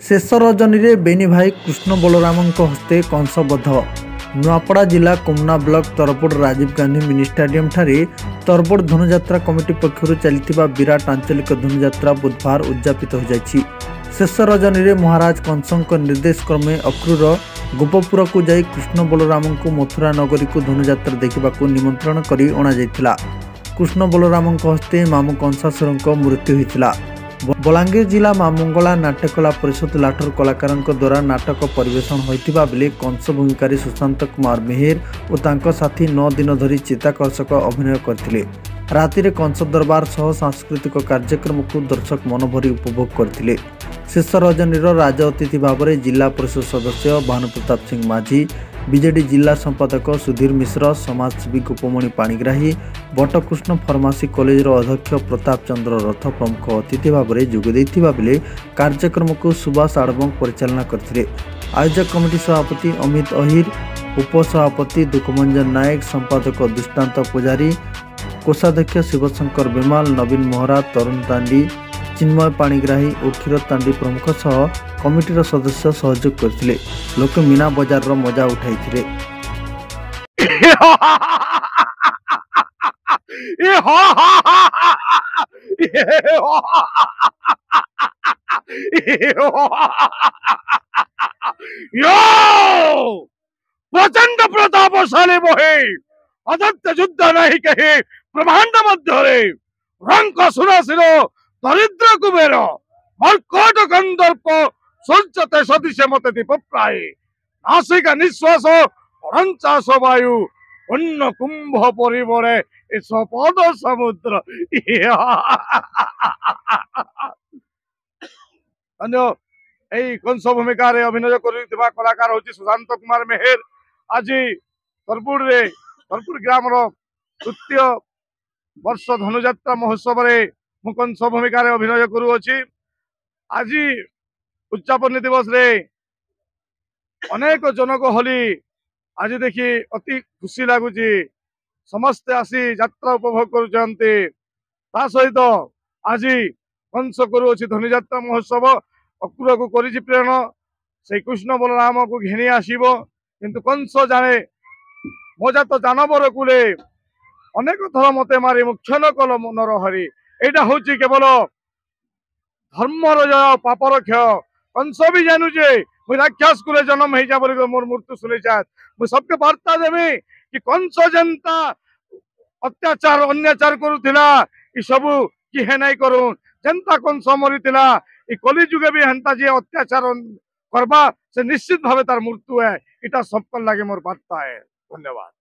शेष रजनी रे बेनी भाई कृष्ण बलराम हस्ते कंसबद्ध। नुआपड़ा जिला Komna block Tarbod Rajiv Gandhi mini stadium ठारे तरबड़ धनुयात्रा कमिटी पक्षर चलता विराट आंचलिक धनुयात्रा बुधवार उद्यापित हो जाएगी। शेष रजनी रे महाराज कंसंक निर्देश क्रमे अक्रूर गोपपुर को जाई कृष्ण बलराम को मथुरा नगरी को धनुयात्रा देखा निमंत्रण कर अणा जाइथिला। कृष्ण बलराम हस्ते मामू कंसासुर मृत्यु होइथिला। बलांगीर जिला मामंगला नाट्यकला परिषद लाठर कलाकार द्वारा नाटक परिवेषण होइथिबा बेले कंस भूमिकारी सुशांत कुमार मेहेर और तांको साथी 9 दिन धरी चित्ताकर्षक अभिनय करथिले। राति कंस दरबार सह सांस्कृतिक कार्यक्रम को दर्शक मनभरी उपभोग करथिले। शेष रजनी राज अतिथि भाव में जिला परिषद सदस्य भानुप्रताप सिंह माझी, बीजेडी जिला संपादक सुधीर मिश्र, समाजसेवी गोपमणि पाणिग्राही, बटकृष्ण फार्मासी कॉलेज अध्यक्ष प्रताप चंद्र रथ प्रमुख अतिथि भाव में जोगदेइथिबा बेले कार्यक्रम को सुभाष आड़बंग परिचालना करथिले। आयोजक कमिटी सभापति अमित अहिर, उपसभापति दुखमंजन नायक, संपादक दुष्टांत पुजारी, कोषाध्यक्ष शिवशंकर बेमाल, नवीन मोहरा, तरुण तांडी, चिन्मय पाणिग्राही और क्षीर तांडी प्रमुख सह कमिटीर सदस्य सहयोग करथिले। लोक मीना बजार रो मजा उठाइथिले। प्रचंड प्रतापशाली मोहे अदत्त युद्ध नहीं कहे ब्रह्मांड मध्य रंग सुनाशिरो दरिद्र कुबेर मर्कट गंधर्प सूर्यते सदृश मत दीप प्राय नासिका निश्वास अरंचास वायु अन्न कुंभ परिवरे सपद समुद्र। कंस भूमिका अभिनय कर कलाकार हूँ सुशांत कुमार मेहेर। आज तरपुर ग्राम तृतीय वर्ष धनुयात्रा महोत्सव मु कंस भूमिका अभिनय करुअछि। आज उद्यापन दिवस रे अनेक जनगहली आज देखी अति खुशी लगुच। समस्ते आसी यात्रा उपभोग करुचंती। सहित आज कंस करुअछि धनुयात्रा महोत्सव अक्रूर को करिछि प्रेरण से कृष्ण बलराम को घेनी आसीबो किंतु कंस जाने मजा तो जानवर कूले अनेक थर मते मारी मुख्य न कल मनर हरि। एटा हूँ केवल धर्मर जय पापर क्षय। कंस भी जानूचे मुझे राक्षस कुले जन्म हो जा मोर मृत्यु सुनिचा मुझे सबके वार्ता देवी कि कंस जनता अत्याचार अन्याचार करुला सबू किहे नहीं करूँ जनता कंस मरीला कली जुगे भी हेन्ता जी अत्याचार करवा से निश्चित भावे तार मृत्यु है। इटा सबको लगे मोर वार्ता है। धन्यवाद।